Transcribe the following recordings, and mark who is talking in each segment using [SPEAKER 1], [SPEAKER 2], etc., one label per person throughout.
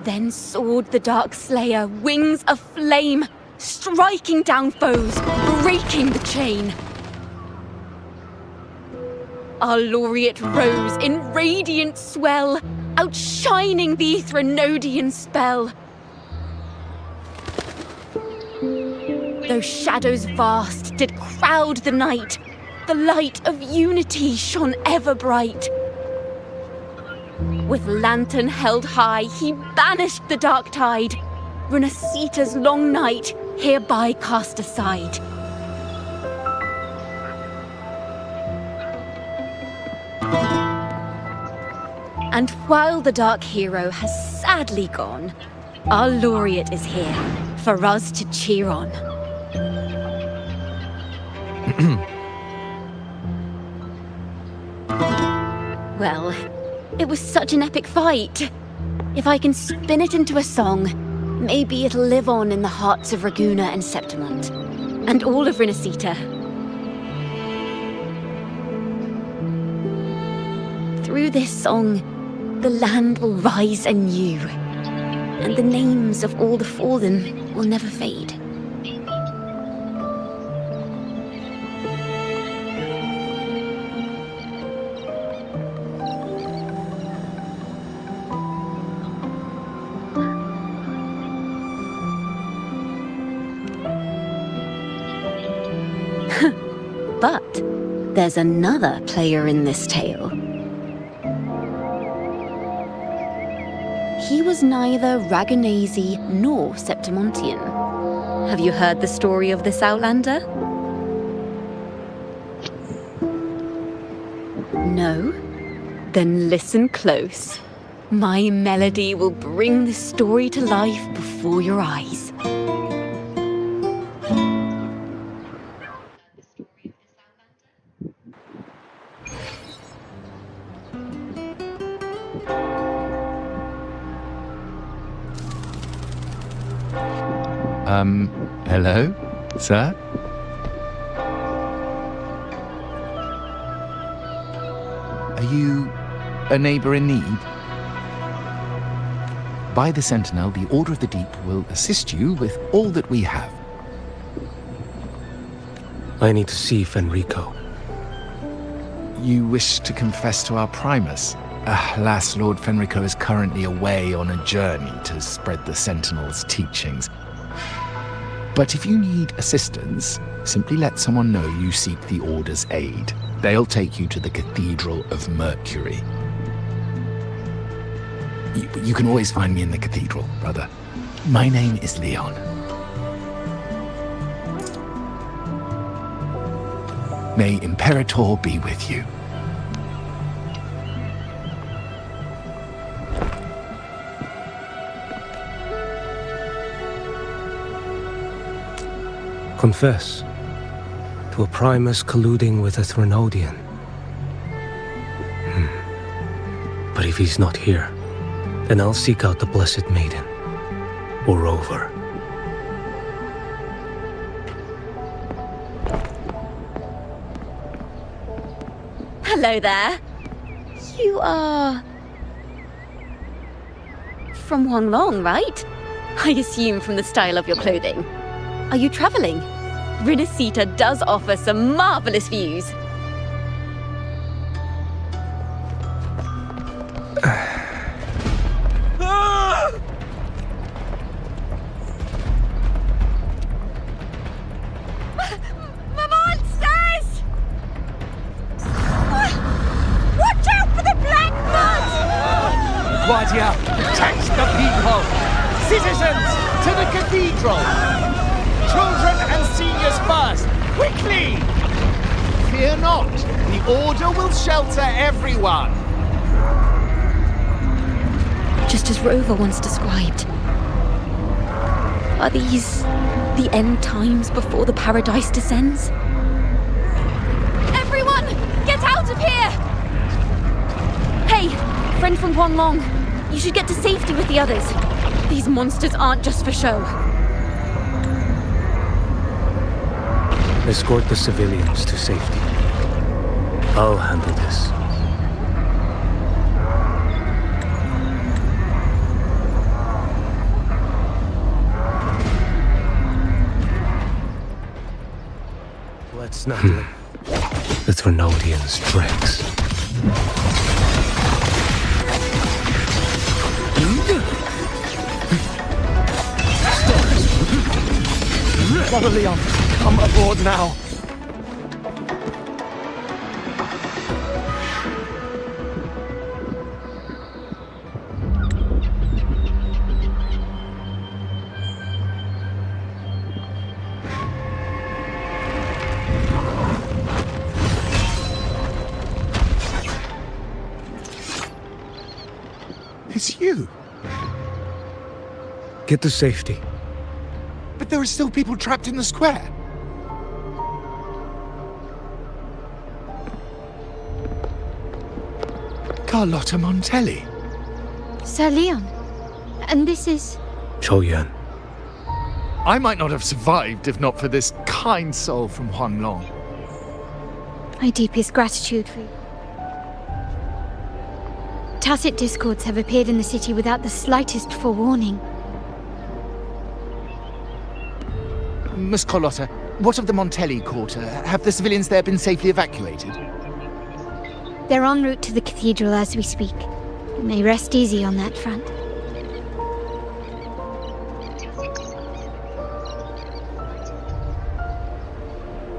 [SPEAKER 1] Then soared the Dark Slayer, wings aflame, striking down foes, breaking the chain. Our laureate rose in radiant swell, outshining the Threnodian spell. Though shadows vast did crowd the night, the light of unity shone ever bright. With lantern held high, he banished the dark tide, Renacita's long night hereby cast aside. And while the dark hero has sadly gone, our laureate is here for us to cheer on. Well, it was such an epic fight. If I can spin it into a song, maybe it'll live on in the hearts of Raguna and Septimont, and all of Renacita. Through this song, the land will rise anew, and the names of all the fallen will never fade. But there's another player in this tale. He was neither Raganese nor Septimontian. Have you heard the story of this outlander? No? Then listen close. My melody will bring the story to life before your eyes.
[SPEAKER 2] Hello, sir? Are you a neighbor in need? By the Sentinel, the Order of the Deep will assist you with all that we have.
[SPEAKER 3] I need to see Fenrico.
[SPEAKER 2] You wish to confess to our Primus? Alas, Lord Fenrico is currently away on a journey to spread the Sentinel's teachings. But if you need assistance, simply let someone know you seek the Order's aid. They'll take you to the Cathedral of Mercury. You can always find me in the Cathedral, brother. My name is Leon. May Imperator be with you.
[SPEAKER 3] Confess to a Primus colluding with a Threnodian. But if he's not here, then I'll seek out the Blessed Maiden, or Rover.
[SPEAKER 1] Hello there. You are... from Huanglong, right? I assume from the style of your clothing. Are you traveling? Renacita does offer some marvelous views. Monsters! Watch out for the black mud!
[SPEAKER 4] Guardia, protect the people! Citizens, to the cathedral! Children and seniors first! Quickly! Fear not, the Order will shelter everyone!
[SPEAKER 1] Just as Rover once described. Are these the end times before the paradise descends? Everyone, get out of here! Hey, friend from Huanglong, you should get to safety with the others. These monsters aren't just for show.
[SPEAKER 3] Escort the civilians to safety. I'll handle this. snattling. The Thrunodians' dregs.
[SPEAKER 4] Brother Leon, come aboard now.
[SPEAKER 2] It's you.
[SPEAKER 3] Get to safety.
[SPEAKER 2] But there are still people trapped in the square. Carlotta Montelli.
[SPEAKER 1] Sir Leon. And this is...
[SPEAKER 3] Qiuyuan.
[SPEAKER 2] I might not have survived if not for this kind soul from Huanglong.
[SPEAKER 1] My deepest gratitude for you. Tacit discords have appeared in the city without the slightest forewarning.
[SPEAKER 2] Miss Carlotta, what of the Montelli quarter? Have the civilians there been safely evacuated?
[SPEAKER 1] They're en route to the cathedral as we speak. You may rest easy on that front.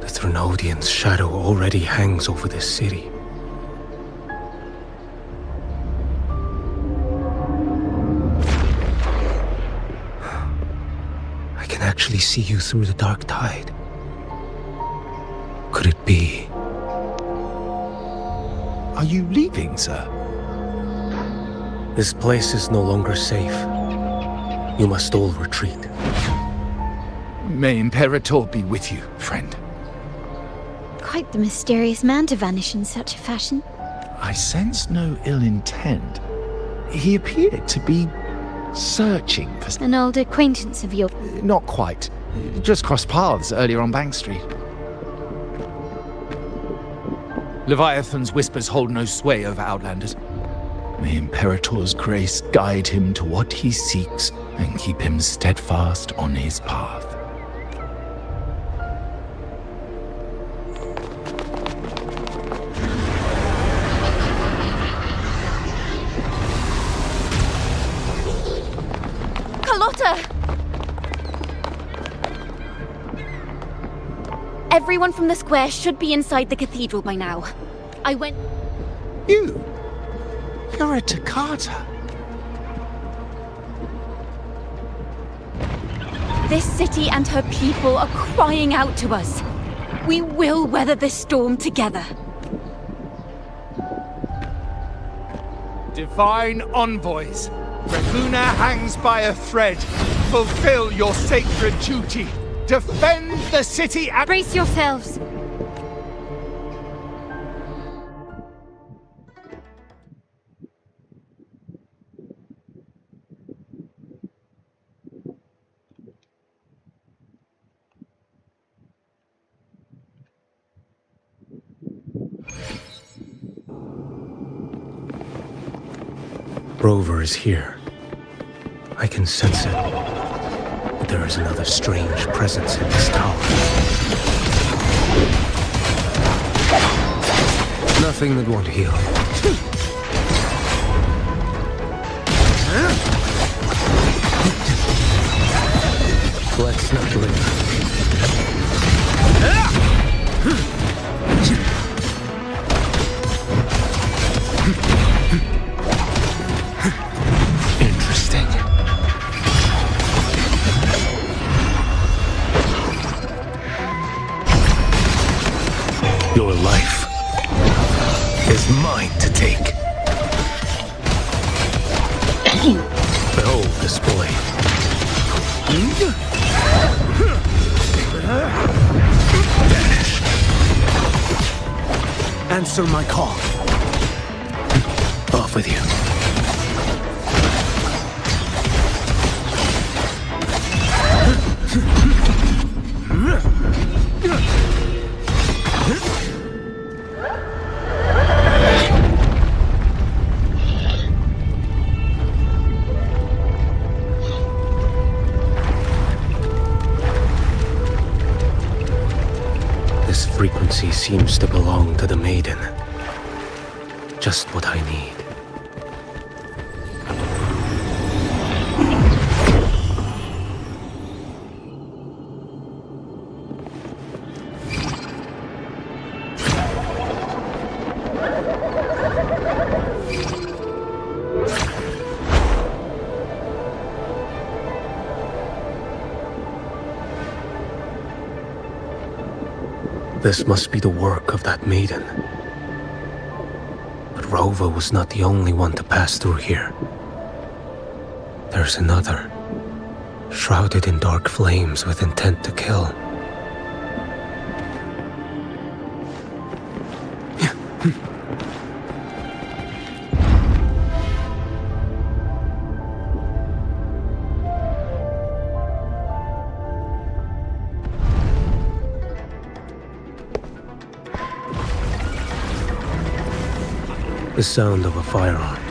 [SPEAKER 3] The Thrunodians' shadow already hangs over this city. I can actually see you through the dark tide. Could it be?
[SPEAKER 2] Are you leaving, sir?
[SPEAKER 3] This place is no longer safe. You must all retreat.
[SPEAKER 2] May Imperator be with you, friend.
[SPEAKER 1] Quite the mysterious man to vanish in such a fashion.
[SPEAKER 2] I sense no ill intent. He appeared to be searching for...
[SPEAKER 1] An old acquaintance of yours.
[SPEAKER 2] Not quite. Just crossed paths earlier on Bank Street. Leviathan's whispers hold no sway over Outlanders. May Imperator's grace guide him to what he seeks and keep him steadfast on his path.
[SPEAKER 1] Carlotta! Everyone from the square should be inside the cathedral by now. I went...
[SPEAKER 2] You're a Toccata.
[SPEAKER 1] This city and her people are crying out to us. We will weather this storm together.
[SPEAKER 4] Divine envoys, Reguna hangs by a thread. Fulfill your sacred duty. Defend the city and...
[SPEAKER 1] Brace yourselves.
[SPEAKER 3] Rover is here. I can sense it. But there is another strange presence in this tower. Nothing that won't heal. Let's not linger.
[SPEAKER 2] Interesting.
[SPEAKER 3] Your life is mine to take. Behold this blade. Vanish.
[SPEAKER 4] Answer my call.
[SPEAKER 3] Off with you. This frequency seems to belong to the maiden. Just what I need. This must be the work of that maiden. But Rova was not the only one to pass through here. There's another, shrouded in dark flames with intent to kill. The sound of a firearm.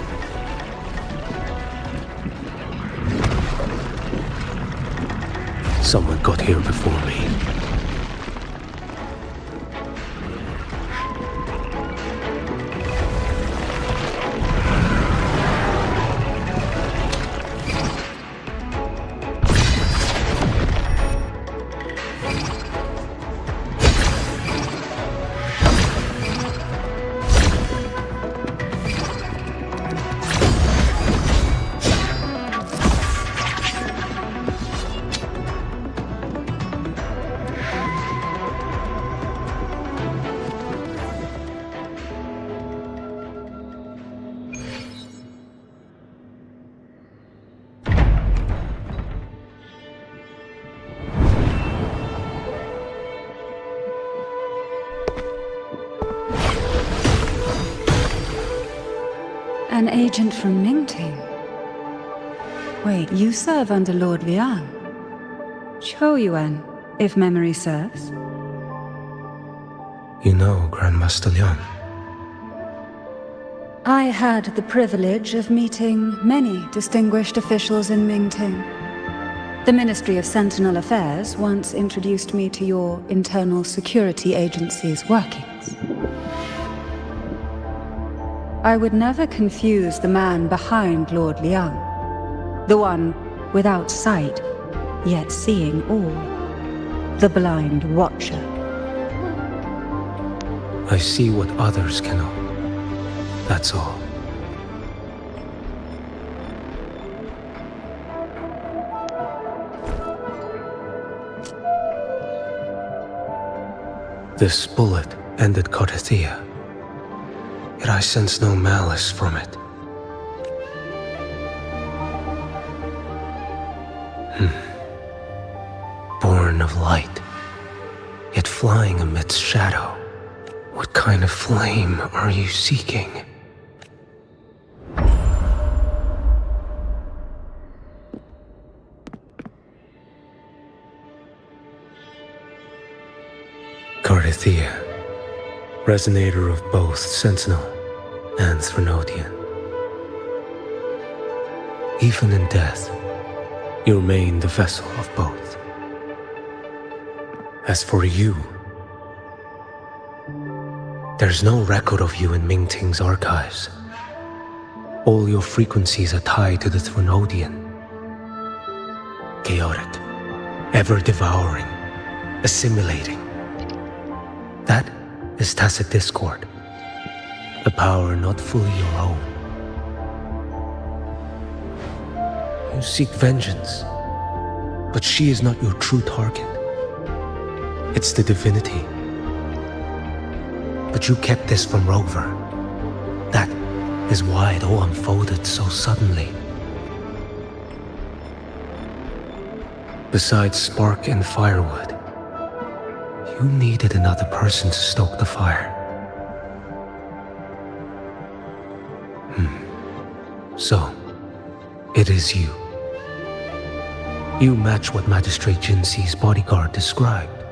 [SPEAKER 3] Someone got here before me.
[SPEAKER 5] An agent from Ningting. Wait, you serve under Lord Liang? Qiuyuan, if memory serves.
[SPEAKER 3] You know Grandmaster Liang.
[SPEAKER 5] I had the privilege of meeting many distinguished officials in Ningting. The Ministry of Sentinel Affairs once introduced me to your internal security agency's workings. I would never confuse the man behind Lord Liang. The one without sight, yet seeing all. The blind watcher.
[SPEAKER 3] I see what others cannot. That's all. This bullet ended Carthia. Yet I sense no malice from it. Born of light, yet flying amidst shadow. What kind of flame are you seeking? Carthia, resonator of both Sentinel and Threnodian. Even in death, you remain the vessel of both. As for you, there's no record of you in Mingting's archives. All your frequencies are tied to the Threnodian. Chaotic, ever-devouring, assimilating. That is tacit discord, a power not fully your own. You seek vengeance, but she is not your true target. It's the divinity. But you kept this from Rover. That is why it all unfolded so suddenly. Besides spark and firewood, you needed another person to stoke the fire. So, it is you. You match what Magistrate Jinxi's bodyguard described.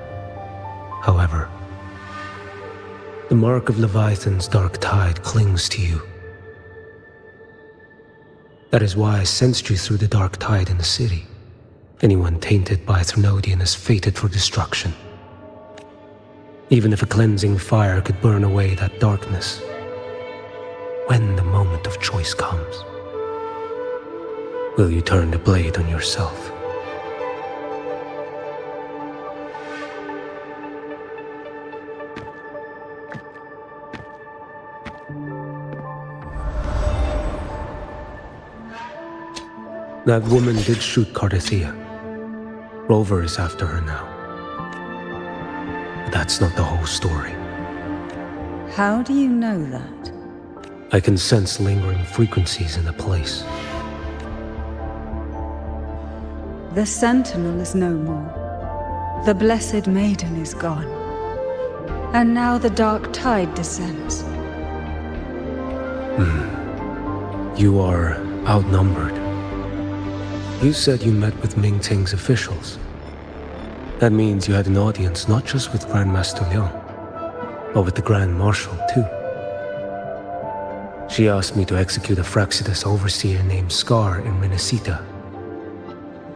[SPEAKER 3] However, the mark of Leviathan's dark tide clings to you. That is why I sensed you through the dark tide in the city. Anyone tainted by Threnodian is fated for destruction. Even if a cleansing fire could burn away that darkness, when the moment of choice comes, will you turn the blade on yourself? That woman did shoot Cardathia. Rover is after her now. But that's not the whole story.
[SPEAKER 5] How do you know that?
[SPEAKER 3] I can sense lingering frequencies in the place.
[SPEAKER 5] The Sentinel is no more. The Blessed Maiden is gone. And now the Dark Tide descends.
[SPEAKER 3] You are outnumbered. You said you met with Ming Ting's officials. That means you had an audience not just with Grandmaster Liang, but with the Grand Marshal too. She asked me to execute a Fraxidus overseer named Scar in Renacita,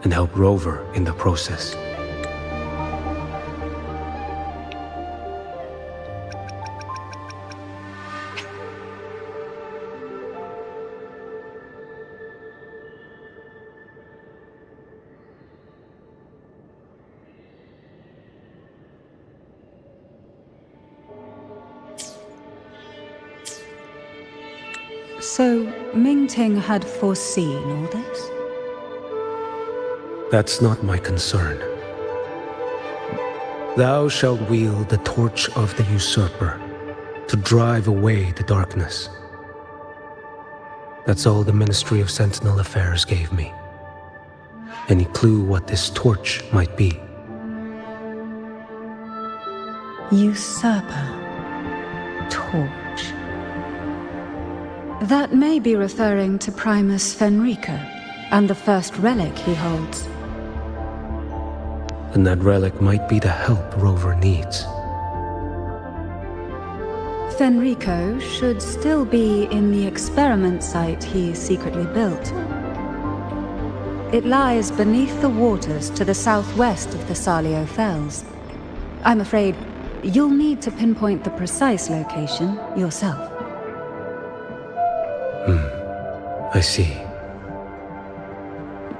[SPEAKER 3] and help Rover in the process.
[SPEAKER 5] So, Ming Ting had foreseen all this?
[SPEAKER 3] That's not my concern. Thou shalt wield the torch of the usurper to drive away the darkness. That's all the Ministry of Sentinel Affairs gave me. Any clue what this torch might be?
[SPEAKER 5] Usurper. Torch. That may be referring to Primus Fenrico and the first relic he holds.
[SPEAKER 3] And that relic might be the help Rover needs.
[SPEAKER 5] Fenrico should still be in the experiment site he secretly built. It lies beneath the waters to the southwest of the Salio Fells. I'm afraid you'll need to pinpoint the precise location yourself.
[SPEAKER 3] I see.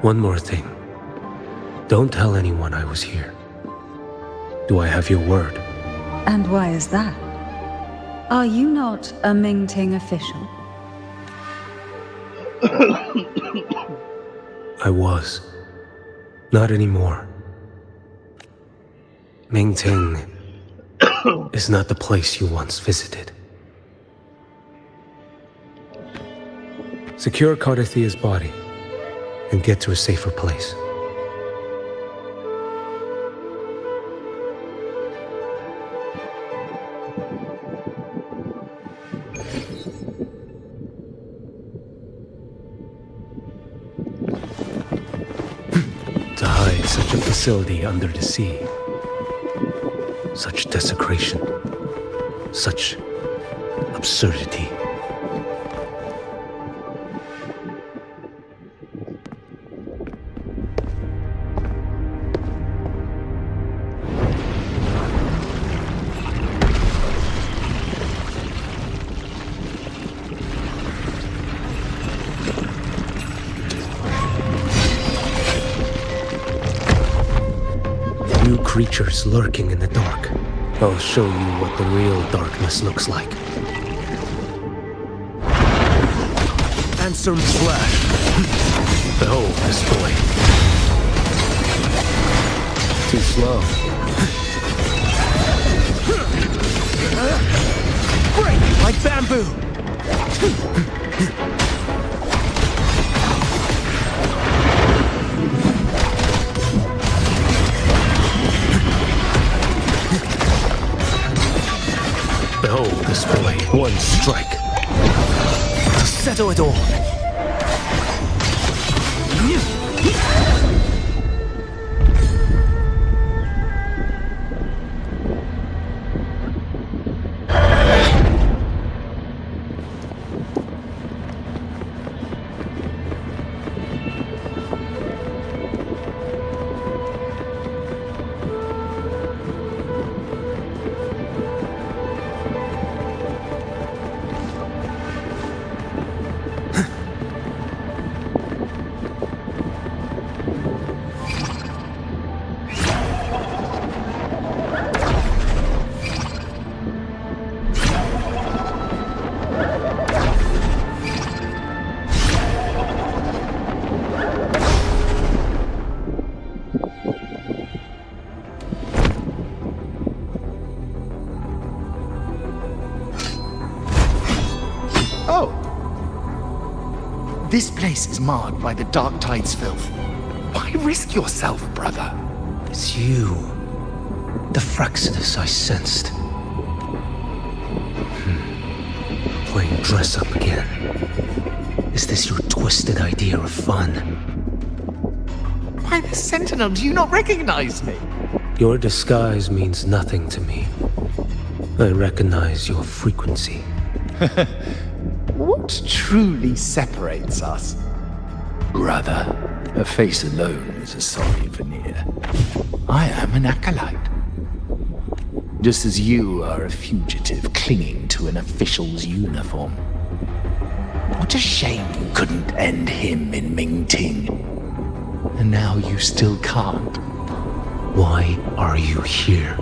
[SPEAKER 3] One more thing. Don't tell anyone I was here. Do I have your word?
[SPEAKER 5] And why is that? Are you not a Ming Ting official?
[SPEAKER 3] I was. Not anymore. Ming Ting is not the place you once visited. Secure Cardathia's body and get to a safer place. To hide such a facility under the sea. Such desecration. Such absurdity. Creatures lurking in the dark. I'll show you what the real darkness looks like. Answer slash. Behold this boy. Too slow. Break like bamboo. Behold this boy. One strike. To settle it all.
[SPEAKER 2] This place is marred by the Dark Tide's filth. Why risk yourself, brother?
[SPEAKER 3] It's you. The Fraxidus I sensed. Playing dress up again. Is this your twisted idea of fun?
[SPEAKER 2] Why, the Sentinel, do you not recognize me?
[SPEAKER 3] Your disguise means nothing to me. I recognize your frequency.
[SPEAKER 2] What truly separates us? Brother, a face alone is a sorry veneer. I am an acolyte. Just as you are a fugitive clinging to an official's uniform. What a shame you couldn't end him in Mingting. And now you still can't.
[SPEAKER 3] Why are you here?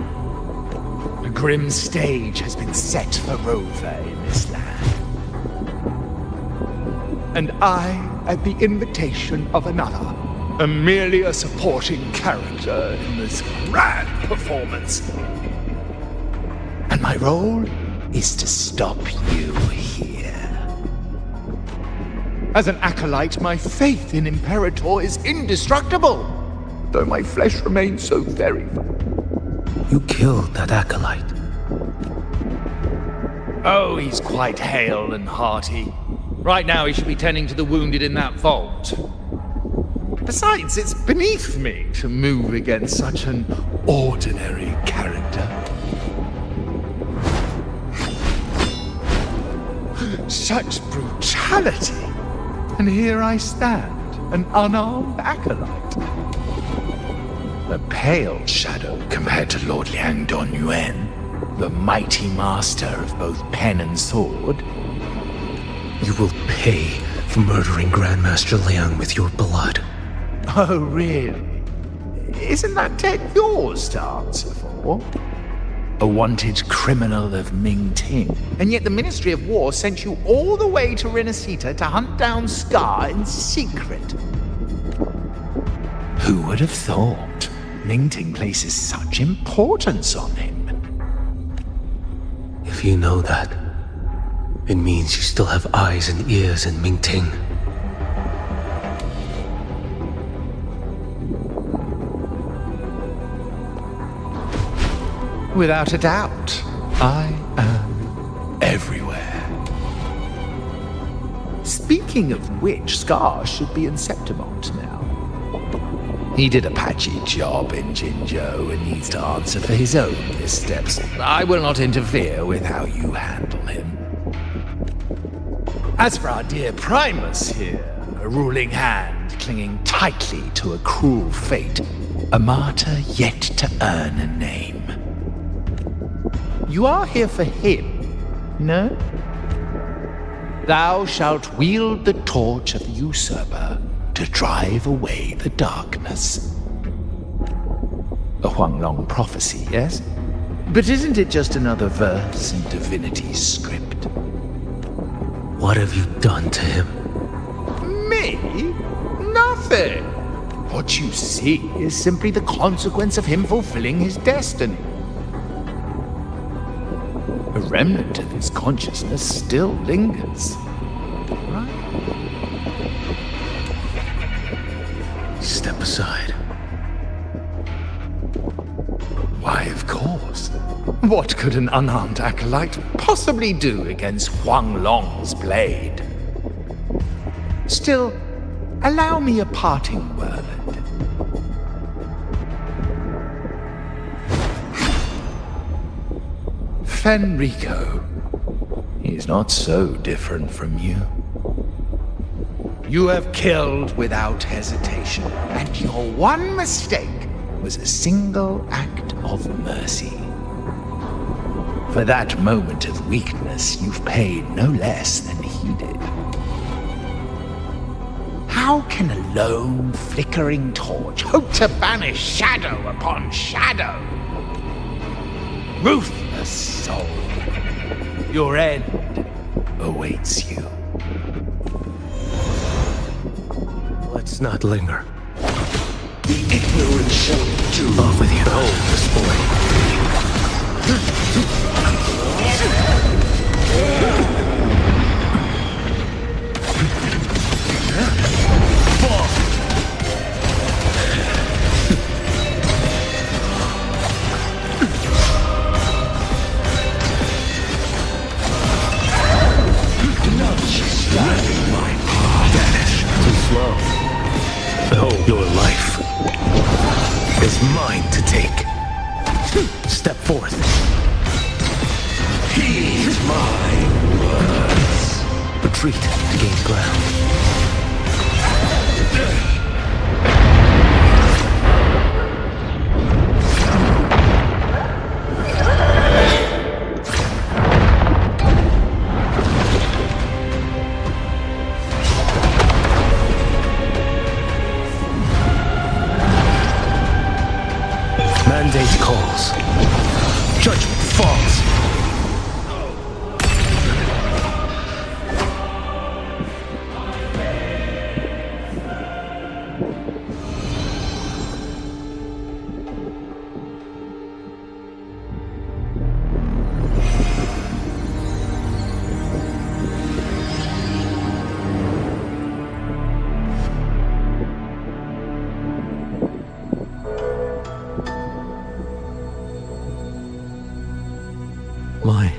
[SPEAKER 2] A grim stage has been set for Rover in this land. And I, at the invitation of another, am merely a supporting character in this grand performance. And my role is to stop you here. As an acolyte, my faith in Imperator is indestructible, though my flesh remains so very...
[SPEAKER 3] You killed that acolyte.
[SPEAKER 4] Oh, he's quite hale and hearty. Right now he should be tending to the wounded in that vault.
[SPEAKER 2] Besides, it's beneath me to move against such an ordinary character. Such brutality! And here I stand, an unarmed acolyte. A pale shadow compared to Lord Liang Donyuan, the mighty master of both pen and sword.
[SPEAKER 3] You will pay for murdering Grandmaster Liang with your blood.
[SPEAKER 2] Oh, really? Isn't that debt yours to answer for? A wanted criminal of Mingting. And yet the Ministry of War sent you all the way to Renacita to hunt down Scar in secret. Who would have thought Mingting places such importance on him?
[SPEAKER 3] If you know that, it means you still have eyes and ears in Mingting.
[SPEAKER 2] Without a doubt, I am everywhere. Speaking of which, Scar should be in Septimont now. He did a patchy job in Jinzhou and needs to answer for his own missteps. I will not interfere with how you handle him. As for our dear Primus here, a ruling hand clinging tightly to a cruel fate, a martyr yet to earn a name. You are here for him, no? Thou shalt wield the torch of the usurper to drive away the darkness. A Huanglong prophecy, yes? But isn't it just another verse in Divinity's script?
[SPEAKER 3] What have you done to him?
[SPEAKER 2] Me? Nothing. What you see is simply the consequence of him fulfilling his destiny. A remnant of his consciousness still lingers. Right?
[SPEAKER 3] Step aside.
[SPEAKER 2] Why, of course. What could an unarmed acolyte possibly do against Huanglong's blade? Still, allow me a parting word. Fenrico, he's not so different from you. You have killed without hesitation, and your one mistake was a single act of mercy. For that moment of weakness, you've paid no less than he did. How can a lone, flickering torch hope to banish shadow upon shadow? Ruthless soul, your end awaits you.
[SPEAKER 3] Let's not linger.
[SPEAKER 2] The ignorant shall do.
[SPEAKER 3] Off with you. Hold this boy. Your life is mine to take. Step forth.
[SPEAKER 2] Heed my words.
[SPEAKER 3] Retreat to gain ground. Mandate calls. Judgment falls. My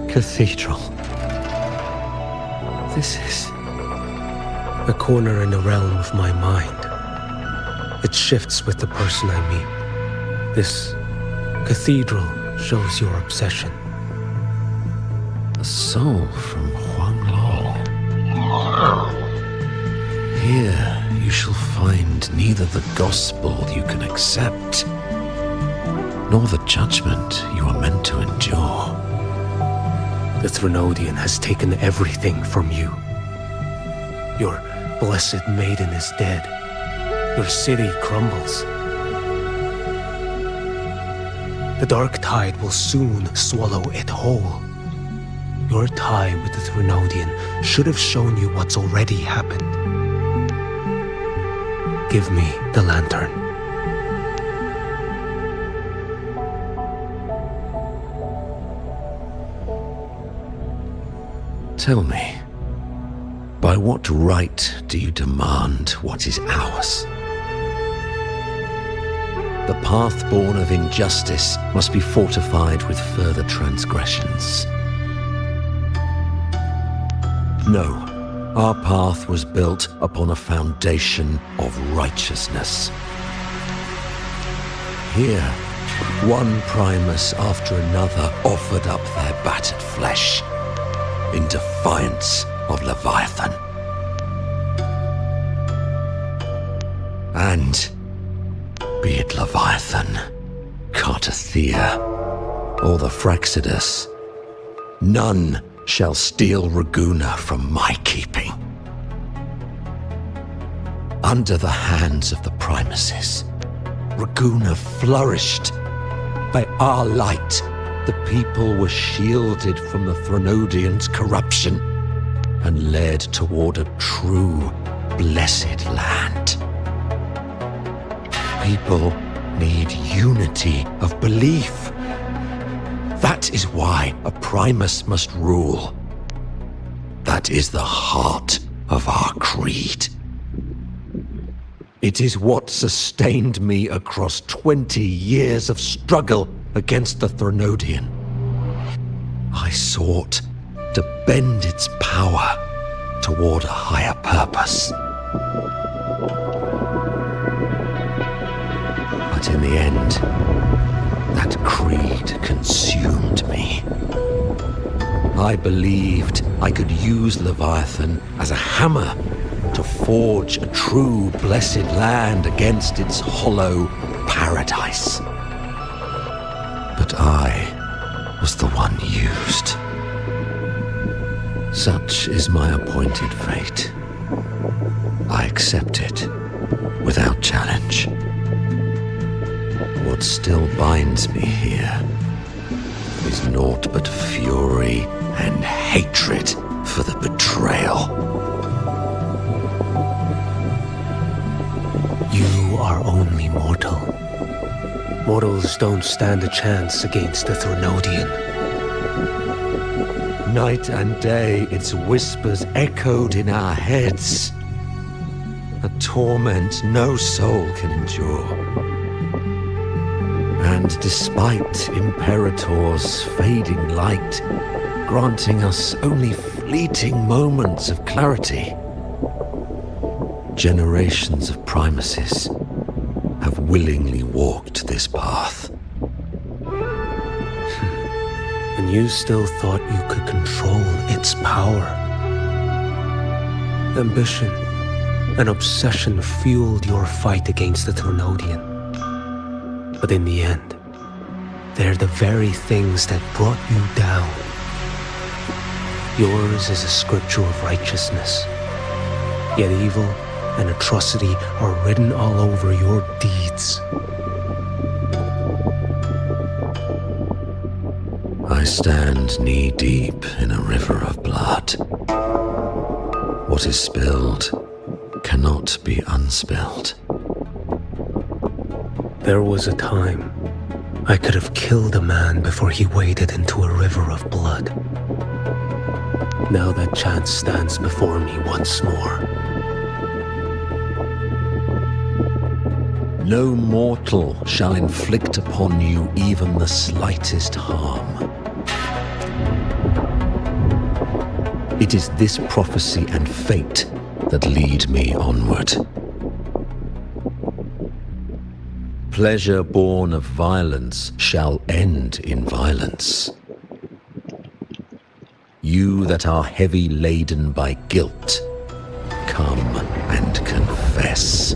[SPEAKER 3] cathedral. This is a corner in a realm of my mind. It shifts with the person I meet. This cathedral shows your obsession.
[SPEAKER 2] A soul from Huanglong. Here you shall find neither the gospel you can accept, nor the judgment you are meant to endure.
[SPEAKER 3] The Threnodian has taken everything from you. Your blessed maiden is dead. Your city crumbles. The dark tide will soon swallow it whole. Your tie with the Threnodian should have shown you what's already happened. Give me the lantern.
[SPEAKER 2] Tell me, by what right do you demand what is ours? The path born of injustice must be fortified with further transgressions. No, our path was built upon a foundation of righteousness. Here, one Primus after another offered up their battered flesh in defiance of Leviathan. And be it Leviathan, Cartathea, or the Fraxidus, none shall steal Raguna from my keeping. Under the hands of the Primuses, Raguna flourished. By our light, the people were shielded from the Threnodians' corruption and led toward a true, blessed land. People need unity of belief. That is why a Primus must rule. That is the heart of our creed. It is what sustained me across 20 years of struggle against the Threnodian. I sought to bend its power toward a higher purpose. But in the end, that creed consumed me. I believed I could use Leviathan as a hammer to forge a true blessed land against its hollow paradise. But I was the one used. Such is my appointed fate. I accept it without challenge. What still binds me here is naught but fury and hatred for the betrayal.
[SPEAKER 3] You are only mortal. Mortals don't stand a chance against the Threnodian.
[SPEAKER 2] Night and day, its whispers echoed in our heads. A torment no soul can endure. And despite Imperator's fading light, granting us only fleeting moments of clarity,
[SPEAKER 6] Generations of primacies have willingly walked this path.
[SPEAKER 3] And you still thought you could control its power. Ambition and obsession fueled your fight against the Trinodian. But in the end, they're the very things that brought you down. Yours is a scripture of righteousness, yet evil and atrocity are written all over your deeds.
[SPEAKER 6] I stand knee-deep in a river of blood. What is spilled cannot be unspilled.
[SPEAKER 3] There was a time I could have killed a man before he waded into a river of blood. Now that chance stands before me once more.
[SPEAKER 6] No mortal shall inflict upon you even the slightest harm. It is this prophecy and fate that lead me onward. Pleasure born of violence shall end in violence. You that are heavy laden by guilt, come and confess.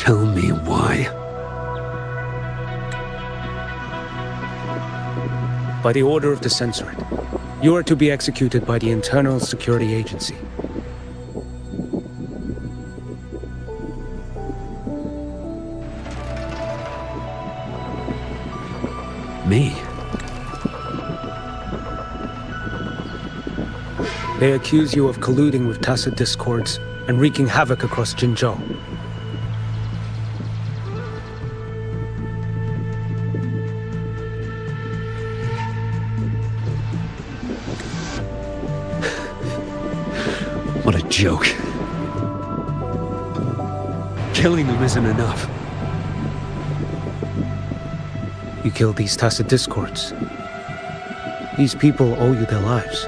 [SPEAKER 6] Tell me why.
[SPEAKER 3] By the order of the Censorate, you are to be executed by the Internal Security Agency.
[SPEAKER 6] Me?
[SPEAKER 3] They accuse you of colluding with tacit discords and wreaking havoc across Jinzhou.
[SPEAKER 6] What a joke. Killing them isn't enough.
[SPEAKER 3] You killed these tacit discords. These people owe you their lives.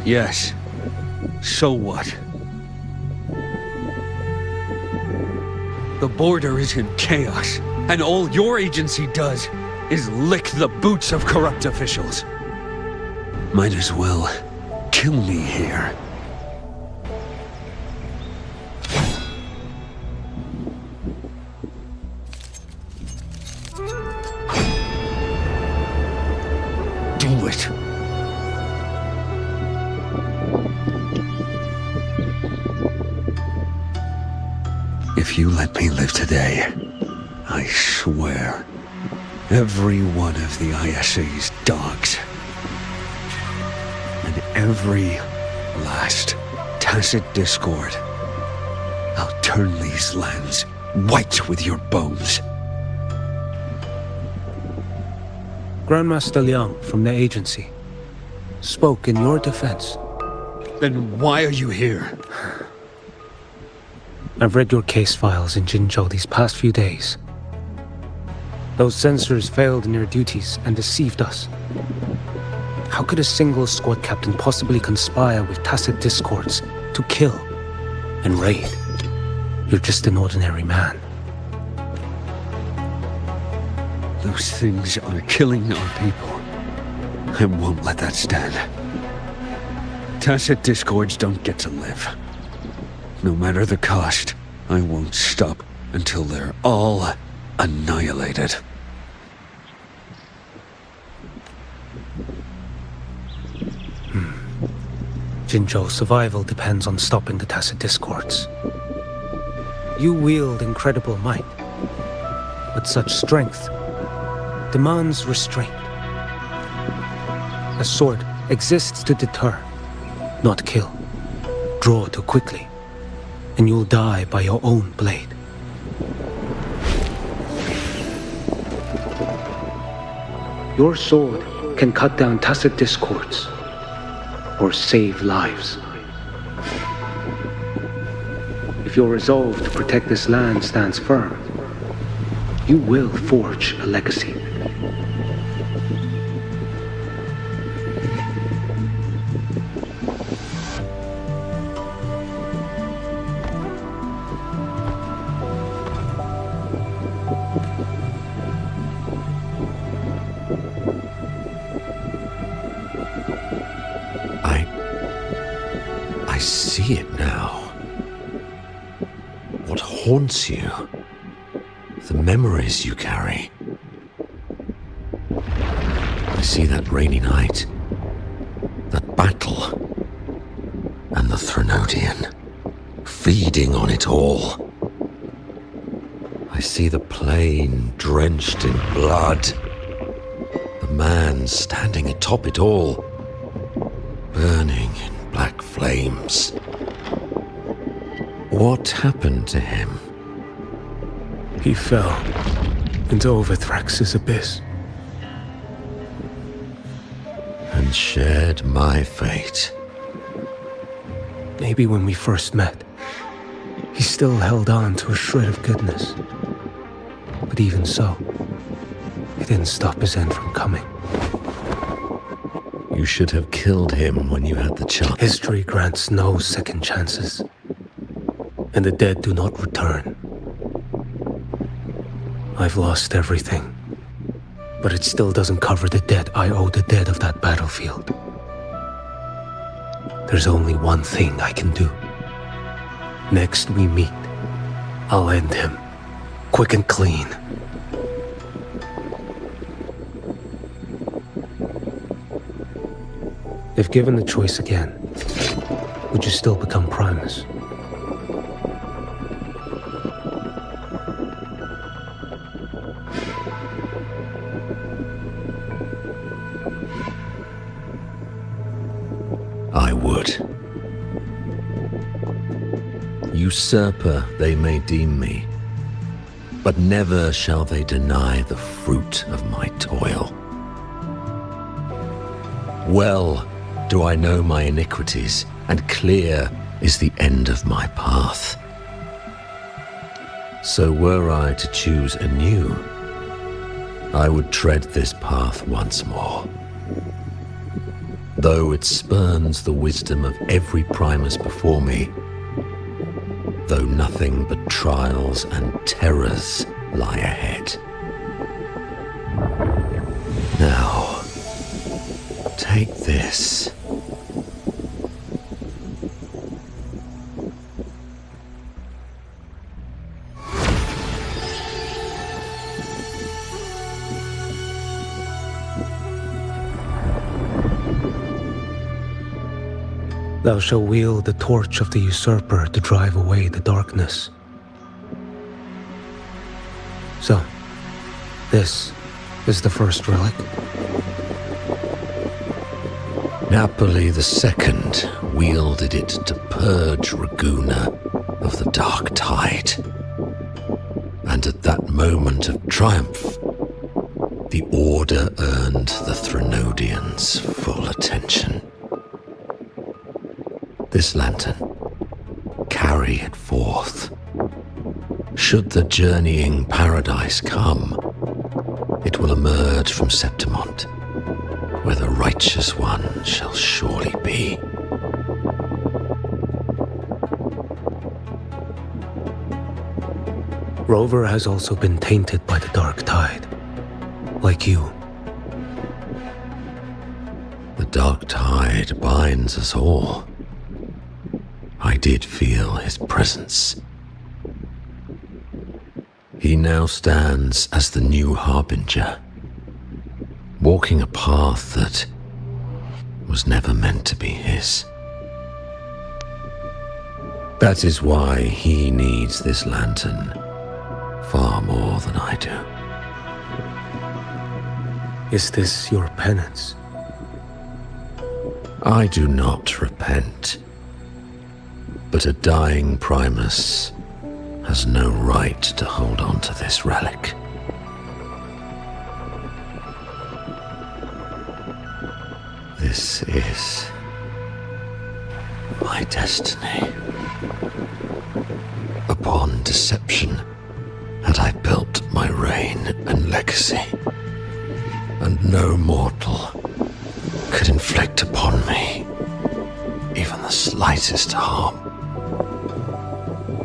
[SPEAKER 4] Yes. So what? The border is in chaos, and all your agency does is lick the boots of corrupt officials.
[SPEAKER 6] Might as well
[SPEAKER 7] kill me here. Do it. If you let me live today, I swear, every one of the ISA's dogs, and every last tacit discord, I'll turn these lands white with your bones.
[SPEAKER 3] Grandmaster Liang from the agency spoke in your defense.
[SPEAKER 7] Then why are you here?
[SPEAKER 3] I've read your case files in Jinzhou these past few days. Those censors failed in their duties and deceived us. How could a single squad captain possibly conspire with tacit discords to kill and raid? You're just an ordinary man.
[SPEAKER 7] Those things are killing our people. I won't let that stand. Tacit discords don't get to live. No matter the cost, I won't stop until they're all annihilated.
[SPEAKER 3] Jinzhou's survival depends on stopping the tacit discords. You wield incredible might, but such strength demands restraint. A sword exists to deter, not kill. Draw too quickly, and you'll die by your own blade. Your sword can cut down tacit discords, or save lives. If your resolve to protect this land stands firm, you will forge a legacy.
[SPEAKER 6] I see it now. What haunts you? The memories you carry. I see that rainy night, that battle, and the Threnodian, feeding on it all. I see the plain drenched in blood, the man standing atop it all, burning in black flames. What happened to him?
[SPEAKER 3] He fell into Overthrax's abyss.
[SPEAKER 6] And shared my fate.
[SPEAKER 3] Maybe when we first met, he still held on to a shred of goodness. But even so, it didn't stop his end from coming.
[SPEAKER 6] You should have killed him when you had the chance.
[SPEAKER 3] History grants no second chances, and the dead do not return. I've lost everything, but it still doesn't cover the debt I owe the dead of that battlefield. There's only one thing I can do. Next we meet, I'll end him, quick and clean. If given the choice again, would you still become Primus?
[SPEAKER 6] I would. Usurper they may deem me, but never shall they deny the fruit of my toil. Well do I know my iniquities, and clear is the end of my path. So were I to choose anew, I would tread this path once more. Though it spurns the wisdom of every Primus before me, though nothing but trials and terrors lie ahead. Now, take this.
[SPEAKER 3] Thou shalt wield the torch of the usurper to drive away the darkness. So, this is the first relic?
[SPEAKER 6] Napoli II wielded it to purge Raguena of the dark tide. And at that moment of triumph, the Order earned the Threnodians full attention. This lantern, carry it forth. Should the journeying paradise come, it will emerge from Septimont, where the righteous one shall surely be.
[SPEAKER 3] Rover has also been tainted by the dark tide, like you.
[SPEAKER 6] The dark tide binds us all. I did feel his presence. He now stands as the new harbinger, walking a path that was never meant to be his. That is why he needs this lantern far more than I do.
[SPEAKER 3] Is this your penance?
[SPEAKER 6] I do not repent, but a dying Primus has no right to hold on to this relic. This is my destiny. Upon deception had I built my reign and legacy, and no mortal could inflict upon me even the slightest harm.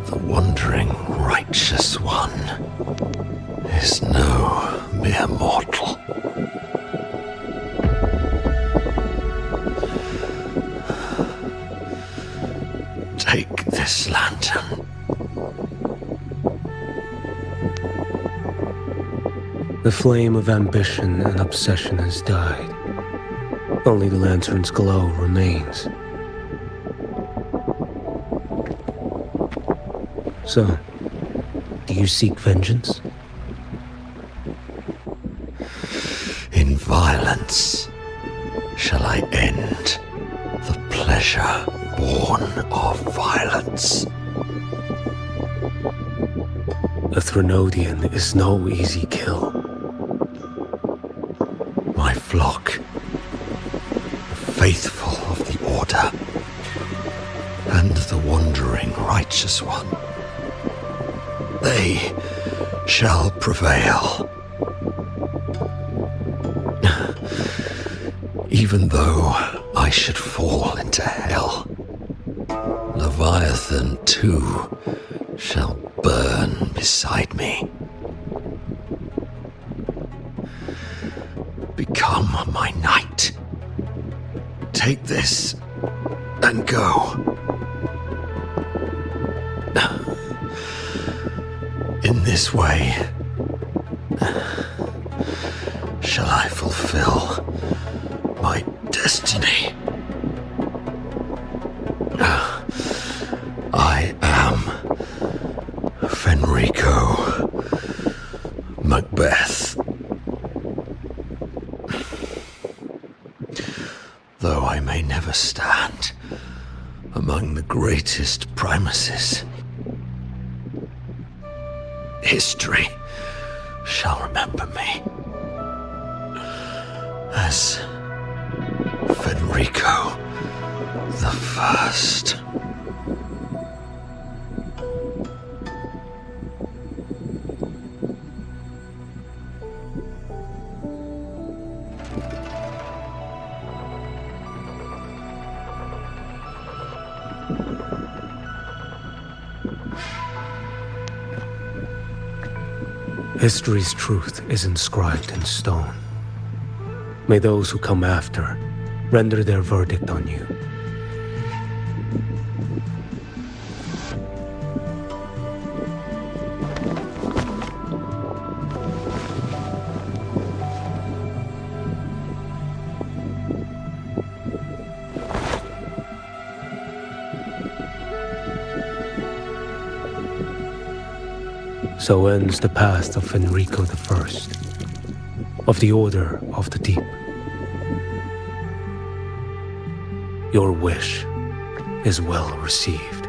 [SPEAKER 6] The wandering righteous one is no mere mortal. Take this lantern.
[SPEAKER 3] The flame of ambition and obsession has died. Only the lantern's glow remains. So, do you seek vengeance?
[SPEAKER 6] In violence shall I end the pleasure born of violence.
[SPEAKER 3] A Threnodian is no easy kill.
[SPEAKER 6] My flock, the faithful of the Order, and the wandering righteous one, they shall prevail. Even though I should fall into hell, Leviathan too shall burn beside me. Become my knight. Take this and go. In this way shall I fulfill my destiny. I am Fenrico Macbeth. Though I may never stand among the greatest Primuses, history shall remember me as Fenrico the First.
[SPEAKER 3] History's truth is inscribed in stone. May those who come after render their verdict on you. So ends the past of Fenrico I, of the Order of the Deep. Your wish is well received.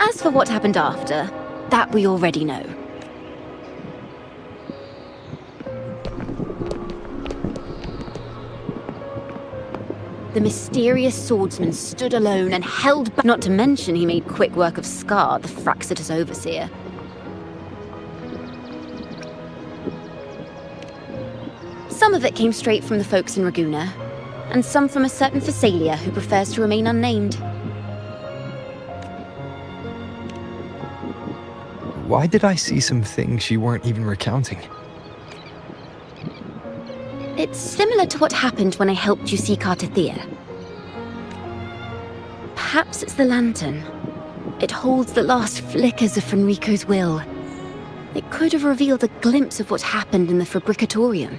[SPEAKER 1] As for what happened after, that we already know. The mysterious swordsman stood alone and held back, not to mention he made quick work of Scar, the Fraxitus overseer. Some of it came straight from the folks in Raguna, and some from a certain Phasalia who prefers to remain unnamed.
[SPEAKER 8] Why did I see some things you weren't even recounting?
[SPEAKER 1] It's similar to what happened when I helped you seek Artethea. Perhaps it's the lantern. It holds the last flickers of Fenrico's will. It could have revealed a glimpse of what happened in the Fabricatorium.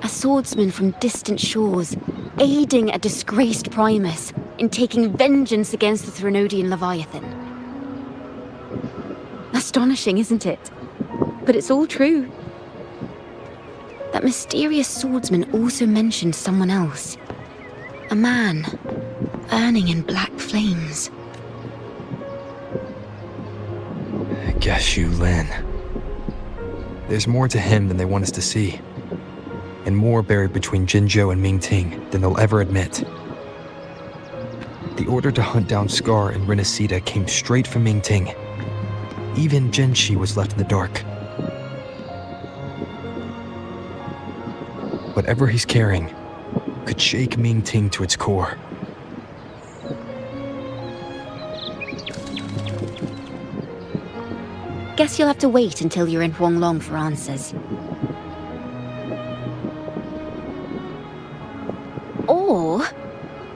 [SPEAKER 1] A swordsman from distant shores, aiding a disgraced Primus in taking vengeance against the Threnodian Leviathan. Astonishing, isn't it? But it's all true. That mysterious swordsman also mentioned someone else. A man, burning in black flames.
[SPEAKER 8] Qiuyuan. There's more to him than they want us to see. And more buried between Jinzhou and Mingting than they'll ever admit. The order to hunt down Scar and Renacida came straight from Mingting. Even Jinshi was left in the dark. Whatever he's carrying could shake Mingting to its core.
[SPEAKER 1] Guess you'll have to wait until you're in Huanglong for answers. Or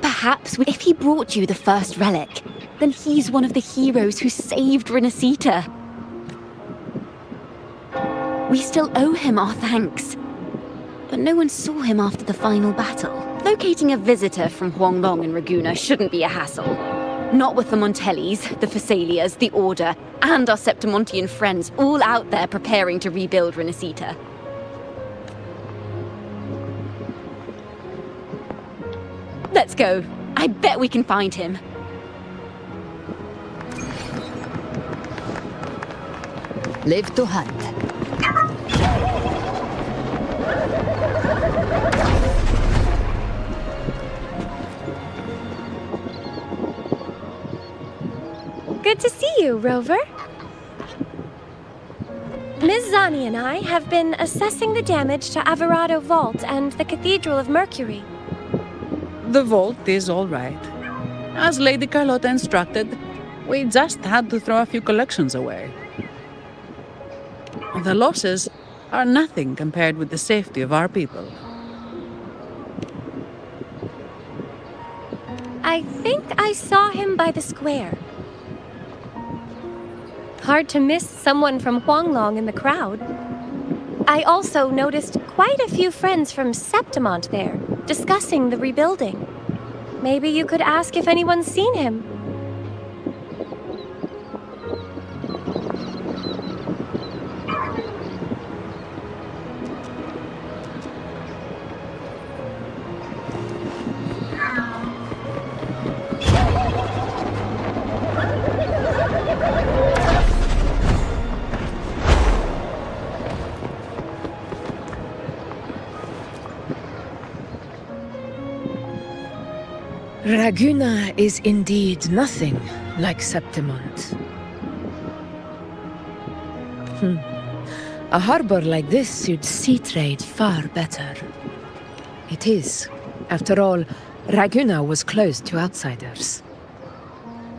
[SPEAKER 1] perhaps if he brought you the first relic, then he's one of the heroes who saved Renacita. We still owe him our thanks. But no one saw him after the final battle. Locating a visitor from Huanglong and Raguna shouldn't be a hassle. Not with the Montellis, the Phasalias, the Order, and our Septimontian friends all out there preparing to rebuild Renacita. Let's go. I bet we can find him.
[SPEAKER 9] Live to hunt.
[SPEAKER 10] Good to see you, Rover. Ms. Zani and I have been assessing the damage to Averado Vault and the Cathedral of Mercury.
[SPEAKER 11] The vault is all right. As Lady Carlotta instructed, we just had to throw a few collections away. The losses are nothing compared with the safety of our people.
[SPEAKER 10] I think I saw him by the square. Hard to miss someone from Huanglong in the crowd. I also noticed quite a few friends from Septimont there, discussing the rebuilding. Maybe you could ask if anyone's seen him.
[SPEAKER 12] Raguna is indeed nothing like Septimont. A harbor like this suits sea trade far better. It is. After all, Raguna was closed to outsiders.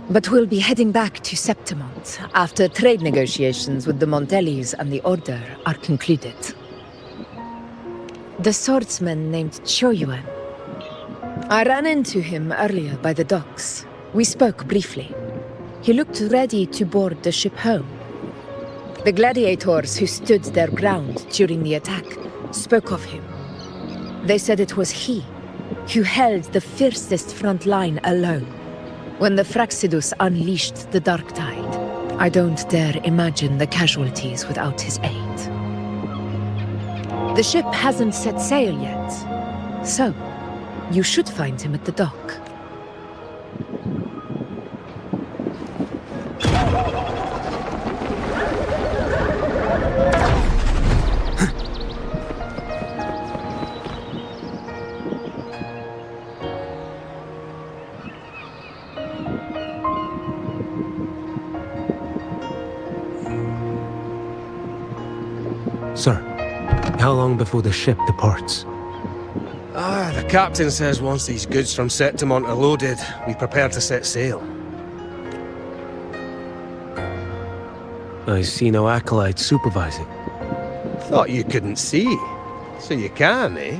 [SPEAKER 12] But we'll be heading back to Septimont after trade negotiations with the Montellis and the Order are concluded. The swordsman named Qiuyuan. I ran into him earlier by the docks. We spoke briefly. He looked ready to board the ship home. The gladiators who stood their ground during the attack spoke of him. They said it was he who held the fiercest front line alone when the Fraxidus unleashed the Dark Tide. I don't dare imagine the casualties without his aid. The ship hasn't set sail yet, so you should find him at the dock.
[SPEAKER 3] Sir, how long before the ship departs?
[SPEAKER 13] The captain says once these goods from Septimont are loaded, we prepare to set sail.
[SPEAKER 3] I see no acolytes supervising.
[SPEAKER 13] Thought you couldn't see. So you can, eh?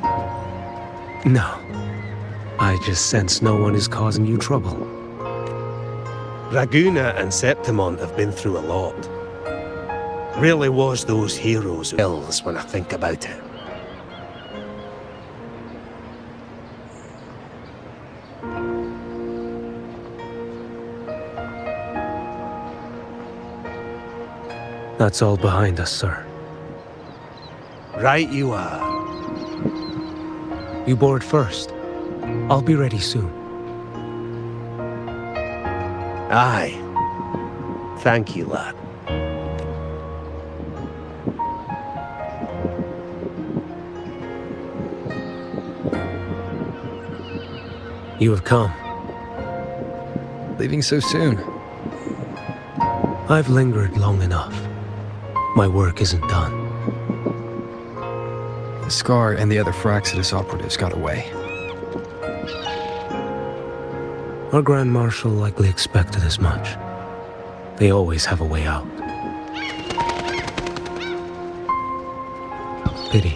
[SPEAKER 3] No. I just sense no one is causing you trouble.
[SPEAKER 13] Raguna and Septimont have been through a lot. Really was those heroes' hills when I think about it.
[SPEAKER 3] That's all behind us, sir.
[SPEAKER 13] Right you are.
[SPEAKER 3] You board first. I'll be ready soon.
[SPEAKER 13] Aye. Thank you, lad.
[SPEAKER 3] You have come.
[SPEAKER 8] Leaving so soon?
[SPEAKER 3] I've lingered long enough. My work isn't done.
[SPEAKER 8] The Scar and the other Fraxidus operatives got away.
[SPEAKER 3] Our Grand Marshal likely expected as much. They always have a way out. Pity.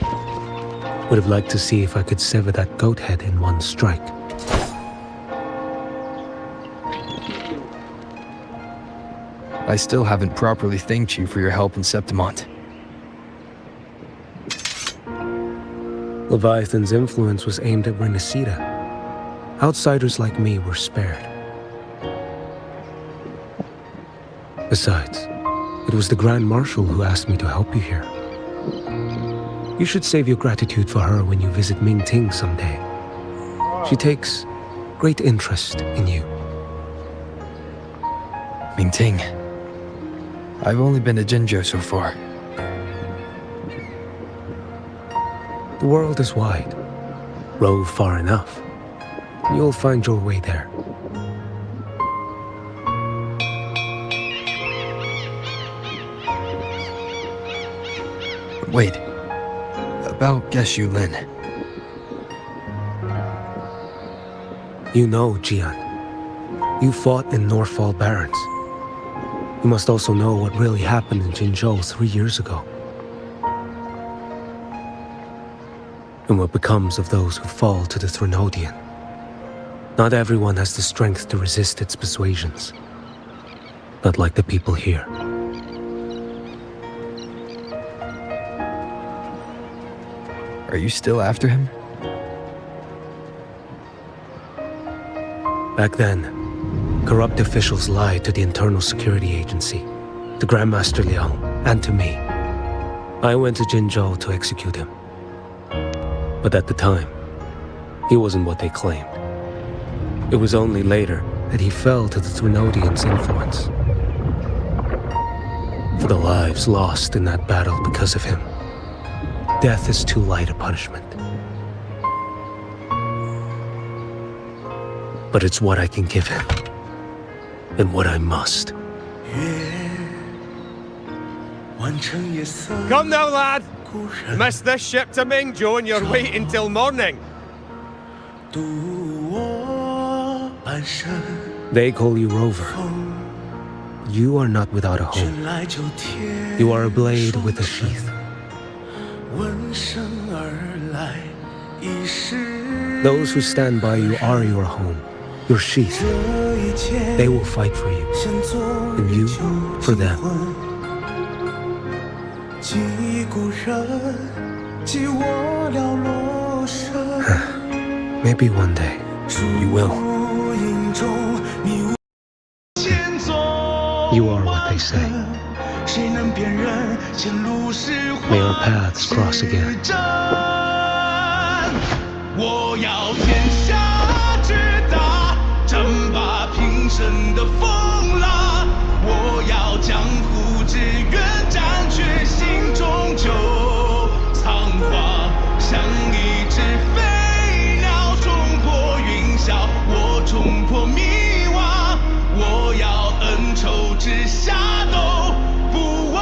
[SPEAKER 3] Would have liked to see if I could sever that goat head in one strike.
[SPEAKER 8] I still haven't properly thanked you for your help in Septimont.
[SPEAKER 3] Leviathan's influence was aimed at Renacida. Outsiders like me were spared. Besides, it was the Grand Marshal who asked me to help you here. You should save your gratitude for her when you visit Mingting someday. She takes great interest in you.
[SPEAKER 8] Mingting. I've only been to Jinzhou so far.
[SPEAKER 3] The world is wide. Rove far enough. You'll find your way there.
[SPEAKER 8] Wait. About Qiuyuan.
[SPEAKER 3] You know, Qiuyuan. You fought in Norfall Barrens. You must also know what really happened in Jinzhou 3 years ago. And what becomes of those who fall to the Threnodian. Not everyone has the strength to resist its persuasions. Not like the people here.
[SPEAKER 8] Are you still after him?
[SPEAKER 3] Back then, corrupt officials lied to the Internal Security Agency, to Grandmaster Liang, and to me. I went to Jinzhou to execute him. But at the time, he wasn't what they claimed. It was only later that he fell to the Threnodians' influence. For the lives lost in that battle because of him, death is too light a punishment. But it's what I can give him, and what I must.
[SPEAKER 13] Come now, lad! Miss this ship to Mingzhou and you're waiting till morning.
[SPEAKER 3] They call you Rover. You are not without a home. You are a blade with a sheath. Those who stand by you are your home, your sheath. They will fight for you, and you for them. Maybe one day you will. You are what they say. May our paths cross again.
[SPEAKER 4] 我要天下之大，争霸平生的风浪。我要江湖之远，斩却心中旧仓皇。像一只飞鸟冲破云霄，我冲破迷惘。我要恩仇之下都不忘。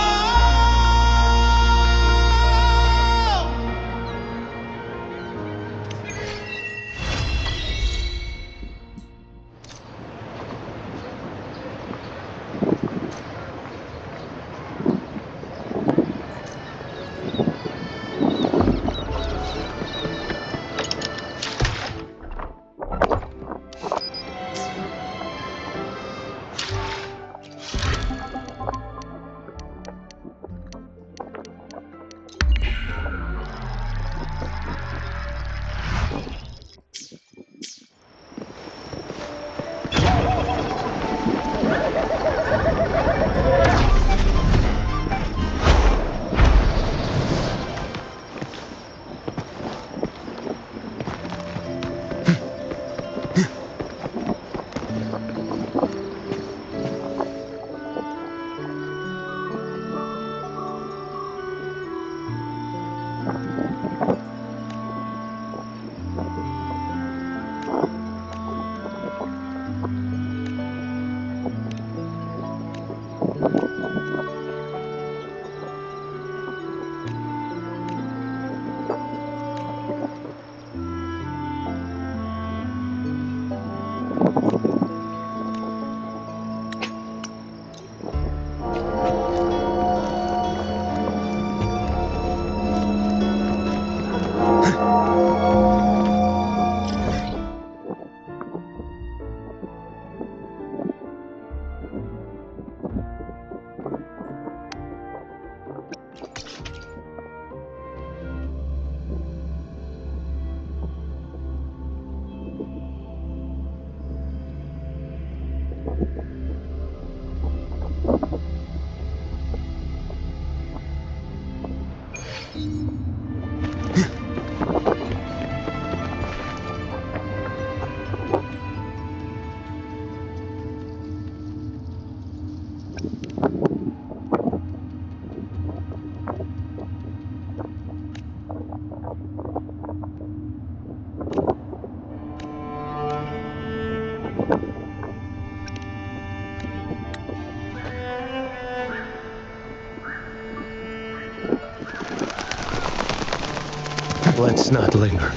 [SPEAKER 3] Let's not linger.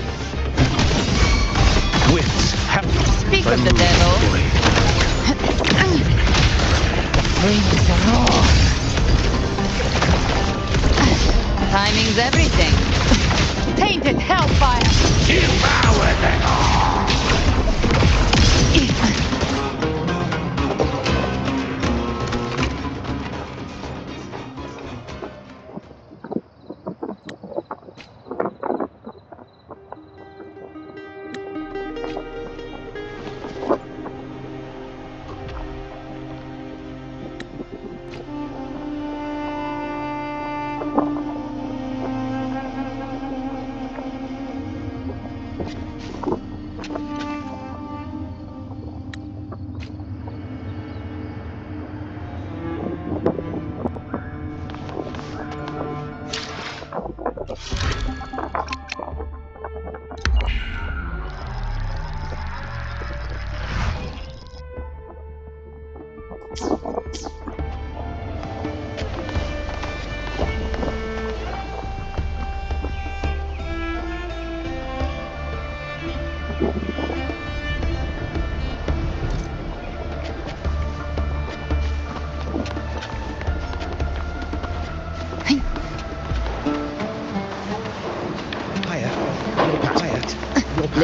[SPEAKER 3] Wits have
[SPEAKER 9] Speak of the devil. Rings are off. Timing's everything. Tainted hellfire.
[SPEAKER 4] Devour them all!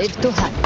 [SPEAKER 9] live to hunt.